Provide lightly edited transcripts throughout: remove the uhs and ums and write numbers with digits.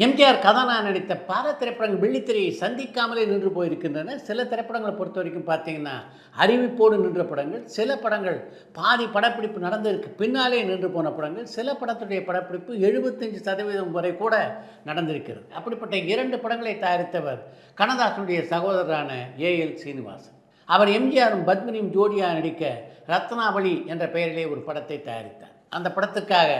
எம்ஜிஆர் கதாநாயகன் நடித்த பல திரைப்படங்கள் வெள்ளித்திரையை சந்திக்காமலே நின்று போயிருக்கின்றன. சில திரைப்படங்களை பொறுத்த வரைக்கும் பார்த்தீங்கன்னா அறிவிப்போடு நின்ற படங்கள், சில படங்கள் பாதி படப்பிடிப்பு நடந்ததற்கு பின்னாலே நின்று போன படங்கள், சில படத்துடைய படப்பிடிப்பு 75% வரை கூட நடந்திருக்கிறது. அப்படிப்பட்ட 2 படங்களை தயாரித்தவர் கண்ணதாசனுடைய சகோதரரான ஏஎல் சீனிவாசன். அவர் எம்ஜிஆரும் பத்மினியும் ஜோடியாக நடிக்க ரத்னாவளி என்ற பெயரிலே ஒரு படத்தை தயாரித்தார். அந்த படத்துக்காக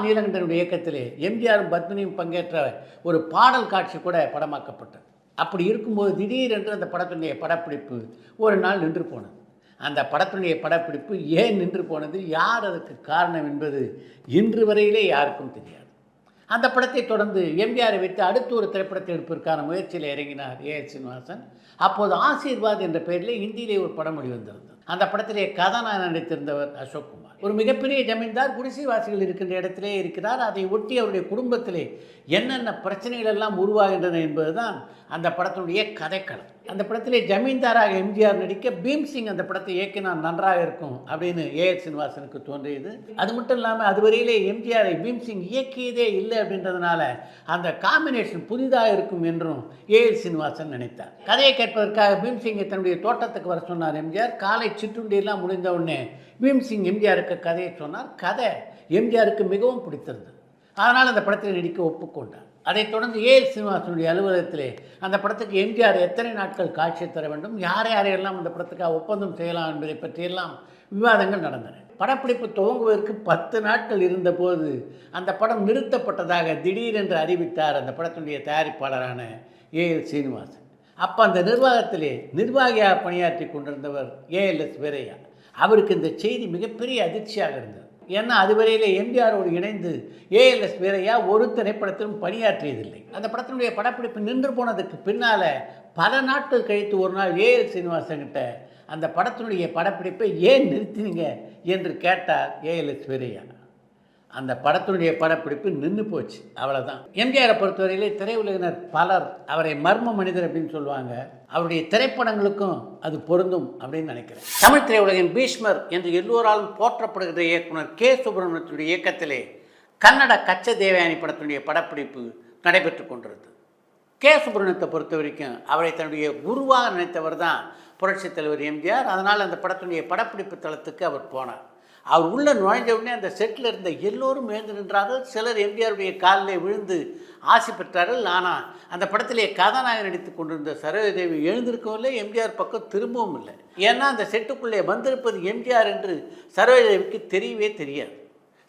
நீலகண்டனுடைய இயக்கத்திலே எம்ஜிஆரும் பத்மினியும் பங்கேற்ற ஒரு பாடல் காட்சி கூட படமாக்கப்பட்டது. அப்படி இருக்கும்போது திடீரென்று அந்த படத்தினுடைய படப்பிடிப்பு ஒரு நாள் நின்று போனது. அந்த படத்தினுடைய படப்பிடிப்பு ஏன் நின்று போனது, யார் அதுக்கு காரணம் என்பது இன்று வரையிலே யாருக்கும் தெரியாது. அந்த படத்தை தொடர்ந்து எம்ஜிஆரை வைத்து அடுத்து ஒரு திரைப்படத்தை எடுப்பதற்கான முயற்சியில் இறங்கினார் ஏஎல் சீனிவாசன். அப்போது ஆசீர்வாத் என்ற பெயரிலே இந்தியிலே ஒரு படம் வெளிவந்திருந்தது. அந்த படத்திலே கதாநாயகன் நடித்திருந்தவர் அசோக் குமார். ஒரு மிகப்பெரிய ஜமீன்தார் குடிசைவாசிகள் இருக்கின்ற இடத்திலே இருக்கிறார். அதை ஒட்டி அவருடைய குடும்பத்திலே என்னென்ன பிரச்சனைகள் எல்லாம் உருவாகின்றன என்பதுதான் அந்த படத்தினுடைய கதைக்களம். அந்த படத்திலே ஜமீன்தாராக எம்ஜிஆர் நடிக்க பீம்சிங் அந்த படத்தை இயக்கினால் நன்றாக இருக்கும் அப்படின்னு ஏஎல் சீனிவாசனுக்கு தோன்றியது. அது மட்டும் இல்லாமல் அதுவரையிலே எம்ஜிஆரை பீம்சிங் இயக்கியதே இல்லை அப்படின்றதுனால அந்த காம்பினேஷன் புதிதாக இருக்கும் என்றும் ஏஎல் சீனிவாசன் நினைத்தார். கதையை கேட்பதற்காக பீம்சிங்கை தன்னுடைய தோட்டத்துக்கு வர சொன்னார் எம்ஜிஆர். காலை சிற்றுண்டியெல்லாம் முடிந்த உடனே பீம்சிங் எம்ஜிஆருக்கு கதையை சொன்னார். கதை எம்ஜிஆருக்கு மிகவும் பிடித்திருந்தது. அதனால் அந்த படத்தில் நடிக்க ஒப்புக்கொண்டார். அதைத் தொடர்ந்து ஏஎல் சீனிவாசனுடைய அலுவலகத்திலே அந்த படத்துக்கு எம்ஜிஆர் எத்தனை நாட்கள் காட்சி தர வேண்டும், யாரையெல்லாம் அந்த படத்துக்காக ஒப்பந்தம் செய்யலாம் என்பதை பற்றியெல்லாம் விவாதங்கள் நடந்தன. படப்பிடிப்பு துவங்குவதற்கு 10 நாட்கள் இருந்தபோது அந்த படம் நிறுத்தப்பட்டதாக திடீரென்று அறிவித்தார் அந்த படத்தினுடைய தயாரிப்பாளரான ஏஎல் சீனிவாசன். அப்போ அந்த நிர்வாகத்திலே நிர்வாகியாக பணியாற்றி கொண்டிருந்தவர் ஏஎல்எஸ் வீரையா. அவருக்கு இந்த செய்தி மிகப்பெரிய அதிர்ச்சியாக இருந்தது. ஏன்னா அதுவரையிலே எம்ஜிஆரோடு இணைந்து ஏஎல்எஸ் வீரையா ஒரு திரைப்படத்திலும் பணியாற்றியதில்லை. அந்த படத்தினுடைய படப்பிடிப்பு நின்று போனதுக்கு பின்னால் பல நாட்கள் கழித்து ஒரு நாள் ஏஎல் சீனிவாசன்கிட்ட அந்த படத்தினுடைய படப்பிடிப்பை ஏன் நிறுத்தினீங்க என்று கேட்டார் ஏஎல்எஸ் வீரையா. அந்த படத்தினுடைய படப்பிடிப்பு நின்று போச்சு, அவ்வளோதான். எம்ஜிஆரை பொறுத்தவரையிலே திரையுலகினர் பலர் அவரை மர்ம மனிதர் அப்படின்னு சொல்லுவாங்க. அவருடைய திரைப்படங்களுக்கும் அது பொருந்தும் அப்படின்னு நினைக்கிறேன். தமிழ் திரையுலகின் பீஷ்மர் என்று எல்லோராலும் போற்றப்படுகிற இயக்குனர் கே சுப்பிரமணியத்துடைய இயக்கத்திலே கன்னட கச்ச தேவயானி படத்தினுடைய படப்பிடிப்பு நடைபெற்று கொண்டிருந்தது. கே சுப்பிரமணியத்தை பொறுத்த வரைக்கும் அவரை தன்னுடைய குருவாக நினைத்தவர் தான் புரட்சித் தலைவர் எம்ஜிஆர். அதனால் அந்த படத்தினுடைய படப்பிடிப்பு தளத்துக்கு அவர் போனார். அவர் உள்ள நுழைஞ்ச உடனே அந்த செட்டில் இருந்த எல்லோரும் எழுந்து நின்றார்கள். சிலர் எம்ஜிஆருடைய காலில் விழுந்து ஆசி பெற்றார்கள். ஆனால் அந்த படத்திலே கதாநாயகன் நடித்து கொண்டிருந்த சரோஜாதேவி எழுந்திருக்கவும் இல்லை, எம்ஜிஆர் பக்கம் திரும்பவும் இல்லை. ஏன்னா அந்த செட்டுக்குள்ளே வந்திருப்பது எம்ஜிஆர் என்று சரோஜாதேவிக்கு தெரியவே தெரியாது.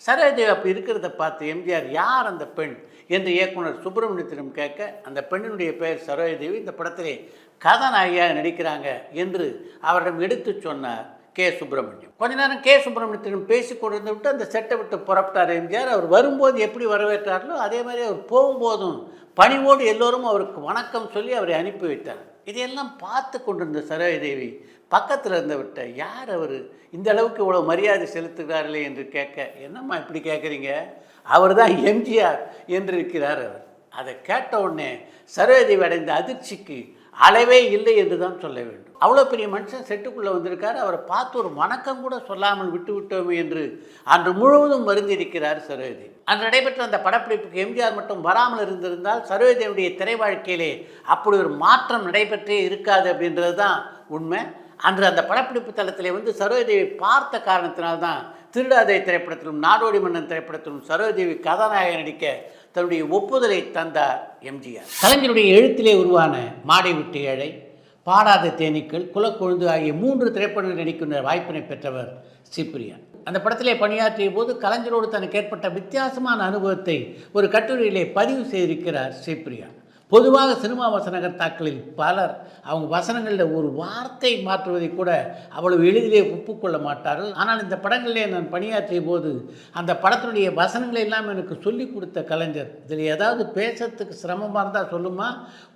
சரோஜாதேவி அப்படி இருக்கிறத பார்த்து எம்ஜிஆர் யார் அந்த பெண் என்று இயக்குனர் சுப்பிரமணியத்திடம் கேட்க அந்த பெண்ணினுடைய பெயர் சரோஜாதேவி, இந்த படத்திலே கதாநாயகியாக நடிக்கிறாங்க என்று அவரிடம் எடுத்து சொன்னார் கே சுப்பிரமணியம். கொஞ்ச நேரம் கே சுப்பிரமணியத்திடம் பேசி கொண்டிருந்து விட்டு அந்த செட்டை விட்டு புறப்பட்டார் எம்ஜிஆர். அவர் வரும்போது எப்படி வரவேற்றார்களோ அதே மாதிரி அவர் போகும்போதும் பணிவோடு எல்லோரும் அவருக்கு வணக்கம் சொல்லி அவரை அனுப்பி வைத்தார். இதையெல்லாம் பார்த்து கொண்டிருந்த சரோஜாதேவி பக்கத்தில் இருந்தவிட்ட யார் அவர், இந்த அளவுக்கு இவ்வளோ மரியாதை செலுத்துகிறார்களே என்று கேட்க, என்னம்மா இப்படி கேட்குறீங்க, அவர் தான் எம்ஜிஆர் என்று இருக்கிறார் அவர். அதை கேட்ட உடனே சரோஜாதேவி அடைந்த அதிர்ச்சிக்கு அளவே இல்லை என்று தான் சொல்ல வேண்டும். அவ்வளோ பெரிய மனுஷன் செட்டுக்குள்ளே வந்திருக்கார், அவரை பார்த்து ஒரு வணக்கம் கூட சொல்லாமல் விட்டு விட்டோமே என்று அன்று முழுவதும் வருந்திருக்கிறார் சரோஜாதேவி. அன்று நடைபெற்ற அந்த படப்பிடிப்புக்கு எம்ஜிஆர் மட்டும் வராமல் இருந்திருந்தால் சரோஜாதேவியுடைய திரை வாழ்க்கையிலே அப்படி ஒரு மாற்றம் நடைபெற்றே இருக்காது அப்படின்றது தான் உண்மை. அன்று அந்த படப்பிடிப்பு தளத்திலே வந்து சரோஜாதேவி பார்த்த காரணத்தினால்தான் திருடாதே திரைப்படத்திலும் நாடோடி மன்னன் திரைப்படத்திலும் சரோஜாதேவி கதாநாயகன் நடிக்க தன்னுடைய ஒப்புதலை தந்தார் எம்ஜிஆர். கலைஞருடைய எழுத்திலே உருவான மாடை விட்டு ஏழை, பாடாத தேனீக்கள், குலக்கொழுந்து ஆகிய 3 திரைப்படங்கள் நடிக்கின்ற வாய்ப்பினை பெற்றவர் சிப்ரியா. அந்த படத்திலே பணியாற்றிய போது கலைஞரோடு தனக்கு ஏற்பட்ட வித்தியாசமான அனுபவத்தை ஒரு கட்டுரையிலே பதிவு செய்திருக்கிறார் சிப்ரியா. பொதுவாக சினிமா வசனகர்த்தாக்களில் பலர் அவங்க வசனங்களில் ஒரு வார்த்தை மாற்றுவதை கூட அவ்வளவு எளிதிலே ஒப்புக்கொள்ள மாட்டார்கள். ஆனால் இந்த படங்களிலே நான் பணியாற்றிய போது அந்த படத்தினுடைய வசனங்களை எல்லாம் எனக்கு சொல்லிக் கொடுத்த கலைஞர், இதில் ஏதாவது பேசுறதுக்கு சிரமமாக இருந்தால் சொல்லுமா,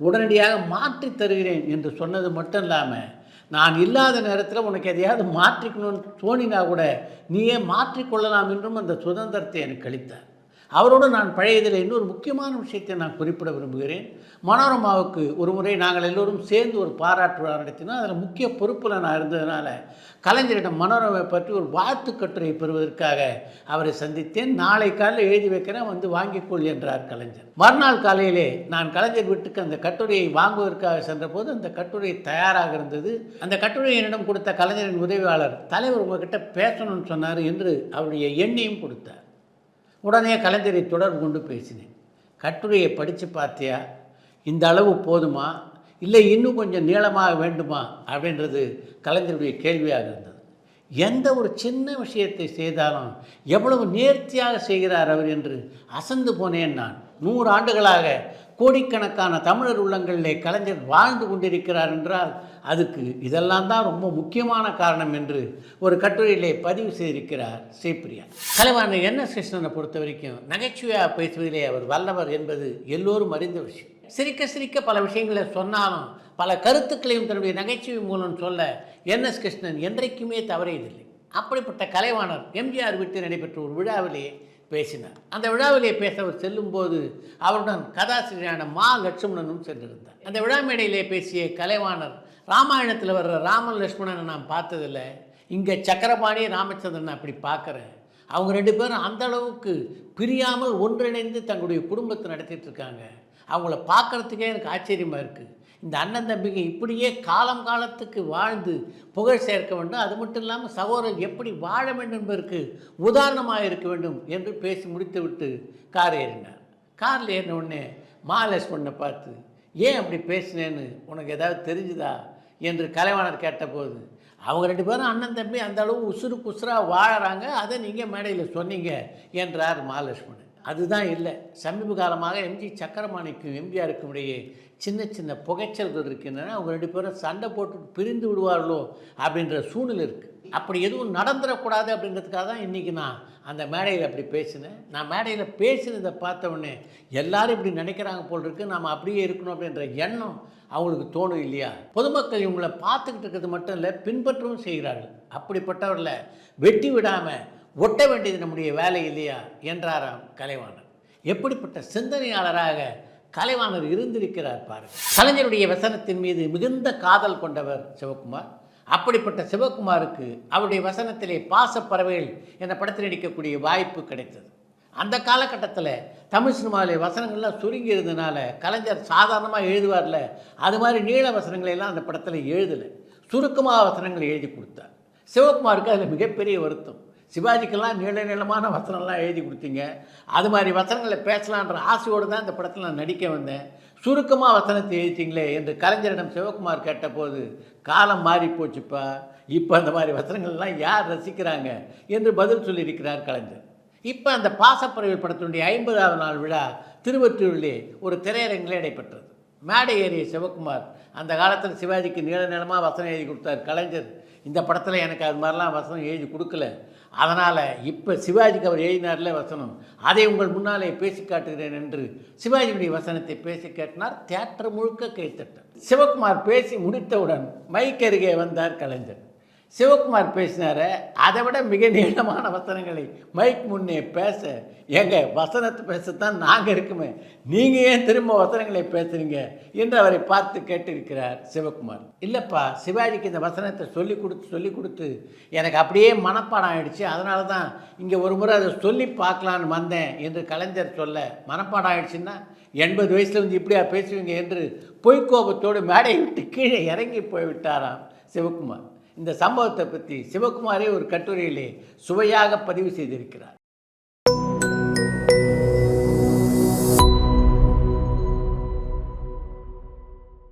உடனடியாக மாற்றி தருகிறேன் என்று சொன்னது மட்டும் இல்லாமல் நான் இல்லாத நேரத்தில் உனக்கு எதையாவது மாற்றிக்கணும்னு தோணினா கூட நீயே மாற்றிக்கொள்ளலாம் என்றும் அந்த சுதந்திரத்தை எனக்கு அளித்தார். அவரோடு நான் பழையதில் இன்னொரு முக்கியமான விஷயத்தை நான் குறிப்பிட விரும்புகிறேன். மனோரமாவுக்கு ஒரு முறை நாங்கள் எல்லோரும் சேர்ந்து ஒரு பாராட்டு விழா நடத்தினோம். அதில் முக்கிய பொறுப்பில் நான் இருந்ததுனால கலைஞரிடம் மனோரமாவை பற்றி ஒரு வாழ்த்து கட்டுரை பெறுவதற்காக அவரை சந்தித்தேன். நாளை காலையில் எழுதி வைக்கிறேன், வந்து வாங்கிக்கொள் என்றார் கலைஞர். மறுநாள் காலையிலே நான் கலைஞர் வீட்டுக்கு அந்த கட்டுரையை வாங்குவதற்காக சென்றபோது அந்த கட்டுரை தயாராக இருந்தது. அந்த கட்டுரையை என்னிடம் கொடுத்த கலைஞரின் உதவியாளர், தலைவர் உங்ககிட்ட பேசணும்னு சொன்னார் என்று அவருடைய எண்ணையும் கொடுத்தார். உடனே கலைஞரை தொடர்பு கொண்டு பேசினேன். கட்டுரையை படித்து பார்த்தியா? இந்த அளவு போதுமா, இல்லை இன்னும் கொஞ்சம் நீளமாக வேண்டுமா அப்படின்றது கலைஞருடைய கேள்வியாக இருந்தது. எந்த ஒரு சின்ன விஷயத்தை செய்தாலும் எவ்வளவு நேர்த்தியாக செய்கிறார் அவர் என்று அசந்து போனேன் நான். 100 ஆண்டுகளாக கோடிக்கணக்கான தமிழர் உள்ளங்களிலே கலைஞர் வாழ்ந்து கொண்டிருக்கிறார் என்றால் அதுக்கு இதெல்லாம் தான் ரொம்ப முக்கியமான காரணம் என்று ஒரு கட்டுரையிலே பதிவு செய்திருக்கிறார் சிபிரியா. கலைவாணர் என்.எஸ். கிருஷ்ணனை பொறுத்த வரைக்கும் நகைச்சுவையாக பேசுவதிலே அவர் வல்லவர் என்பது எல்லோரும் அறிந்த விஷயம். சிரிக்க சிரிக்க பல விஷயங்களை சொன்னாலும் பல கருத்துக்களையும் தன்னுடைய நகைச்சுவை மூலம் சொல்ல என்.எஸ். கிருஷ்ணன் என்றைக்குமே தவறியதில்லை. அப்படிப்பட்ட கலைவாணர் எம்ஜிஆர் வீட்டில் நடைபெற்ற ஒரு விழாவிலே பேசினார். அந்த விழாவிலே பேச அவர் செல்லும்போது அவருடன் கதாசிரியரான மா லட்சுமணனும் சென்றிருந்தார். அந்த விழா மேடையிலே பேசிய கலைவாணர், ராமாயணத்தில் வர்ற ராமன் லட்சுமணனை நான் பார்த்ததில்லை, இங்கே சக்கரபாணி ராமச்சந்திரன் அப்படி பார்க்குறேன். அவங்க 2 பேரும் அந்த அளவுக்கு பிரியாமல் ஒன்றிணைந்து தங்களுடைய குடும்பத்தை நடத்திட்டு இருக்காங்க. அவங்கள பார்க்குறதுக்கே எனக்கு ஆச்சரியமாக இருக்குது. இந்த அண்ணன் தம்பிங்க இப்படியே காலம் காலத்துக்கு வாழ்ந்து புகழ் சேர்க்க வேண்டும், அது மட்டும் இல்லாமல் சகோதரர் எப்படி வாழ வேண்டும் என்பதற்கு உதாரணமாக இருக்க வேண்டும் என்று பேசி முடித்துவிட்டு கார் ஏறினார். காரில் ஏறின உடனே மகாலட்சுமணனை பார்த்து, ஏன் அப்படி பேசினேன்னு உனக்கு ஏதாவது தெரிஞ்சுதா என்று கலைவாணர் கேட்டபோது, அவங்க 2 பேரும் அண்ணன் தம்பி அந்த அளவு உசுருக்கு உசுராக வாழறாங்க, அதை நீங்கள் மேடையில் சொன்னீங்க என்றார் மகாலட்சுமணன். அதுதான் இல்லை, சமீப காலமாக எம்ஜி சக்கரபாணிக்கும் எம்ஜிஆருக்கும் இடையே சின்ன சின்ன புகைச்சல்கள் இருக்கின்றன. அவங்க 2 பேரும் சண்டை போட்டு பிரிந்து விடுவார்களோ அப்படின்ற சூழ்நிலை இருக்குது. அப்படி எதுவும் நடந்துடக்கூடாது அப்படின்றதுக்காக தான் இன்றைக்கி நான் அந்த மேடையில் அப்படி பேசினேன். நான் மேடையில் பேசினதை பார்த்த உடனே எல்லாரும் இப்படி நினைக்கிறாங்க போல் இருக்குது, நாம் அப்படியே இருக்கணும் அப்படின்ற எண்ணம் அவங்களுக்கு தோணும் இல்லையா? பொதுமக்கள் இவங்களை பார்த்துக்கிட்டு இருக்கிறது மட்டும் இல்லை, பின்பற்றவும் செய்கிறார்கள். அப்படிப்பட்டவர்களை வெட்டி விடாமல் ஒட்ட வேண்டியது நம்முடைய வேலை இல்லையா என்றாராம் கலைவாணர். எப்படிப்பட்ட சிந்தனையாளராக கலைவாணர் இருந்திருக்கிறார் பாருங்கள். கலைஞருடைய வசனத்தின் மீது மிகுந்த காதல் கொண்டவர் சிவகுமார். அப்படிப்பட்ட சிவகுமாருக்கு அவருடைய வசனத்திலே பாசப்பறவைகள் என்ற படத்தில் நடிக்கக்கூடிய வாய்ப்பு கிடைத்தது. அந்த காலகட்டத்தில் தமிழ் சினிமாவிலே வசனங்கள்லாம் சுருங்கி இருந்ததுனால கலைஞர் சாதாரணமாக எழுதுவார்ல, அது மாதிரி நீள வசனங்களெல்லாம் அந்த படத்தில் எழுதலை, சுருக்கமாக வசனங்களை எழுதி கொடுத்தார். சிவகுமாருக்கு அதில் மிகப்பெரிய வருத்தம். சிவாஜிக்கெல்லாம் நீளமான வசனம்லாம் எழுதி கொடுத்தீங்க, அது மாதிரி வசனங்களை பேசலான்ற ஆசையோடு தான் இந்த படத்தில் நான் நடிக்க வந்தேன், சுருக்கமாக வசனத்தை எழுதிட்டீங்களே என்று கலைஞரிடம் சிவகுமார் கேட்டபோது, காலம் மாறி போச்சுப்பா, இப்போ அந்த மாதிரி வசனங்கள்லாம் யார் ரசிக்கிறாங்க என்று பதில் சொல்லியிருக்கிறார் கலைஞர். இப்போ அந்த பாசப்பறவைகள் படத்தினுடைய 50வது நாள் விழா திருவொற்றியூரிலே ஒரு திரையரங்கிலே நடைபெற்றது. மேடை ஏறிய சிவகுமார், அந்த காலத்தில் சிவாஜிக்கு நீளமாக வசனம் எழுதி கொடுத்தார் கலைஞர், இந்த படத்தில் எனக்கு அது மாதிரிலாம் வசனம் எழுதி கொடுக்கல, அதனால் இப்போ சிவாஜிக்கு அவர் எழுதினார்ல வசனம், அதை உங்கள் முன்னாலே பேசி காட்டுகிறேன் என்று சிவாஜியுடைய வசனத்தை பேசி கேட்டினார். தியேட்டர் முழுக்க கைத்தட்டார். சிவகுமார் பேசி முடித்தவுடன் மைக் அருகே வந்தார் கலைஞர். சிவகுமார் பேசினார அதை விட மிக நீளமான வசனங்களை மைக் முன்னே பேச, எங்க வசனத்தை பேசத்தான் நாங்கள் இருக்குமே, நீங்கள் ஏன் திரும்ப வசனங்களை பேசுகிறீங்க என்று அவரை பார்த்து கேட்டிருக்கிறார் சிவகுமார். இல்லைப்பா, சிவாஜிக்கு இந்த வசனத்தை சொல்லி கொடுத்து எனக்கு அப்படியே மனப்பாடம் ஆகிடுச்சு, அதனால தான் இங்கே ஒரு முறை அதை சொல்லி பார்க்கலான்னு வந்தேன் என்று கலைஞர் சொல்ல, மனப்பாடம் ஆகிடுச்சுன்னா 80 வயசில் வந்து இப்படியா பேசுவீங்க என்று பொய்க்கோபத்தோடு மேடையை விட்டு கீழே இறங்கி போய்விட்டாராம் சிவகுமார். இந்த சம்பவத்தை பற்றி சிவகுமாரே ஒரு கட்டுரையிலே சுவையாக பதிவு செய்திருக்கிறார்.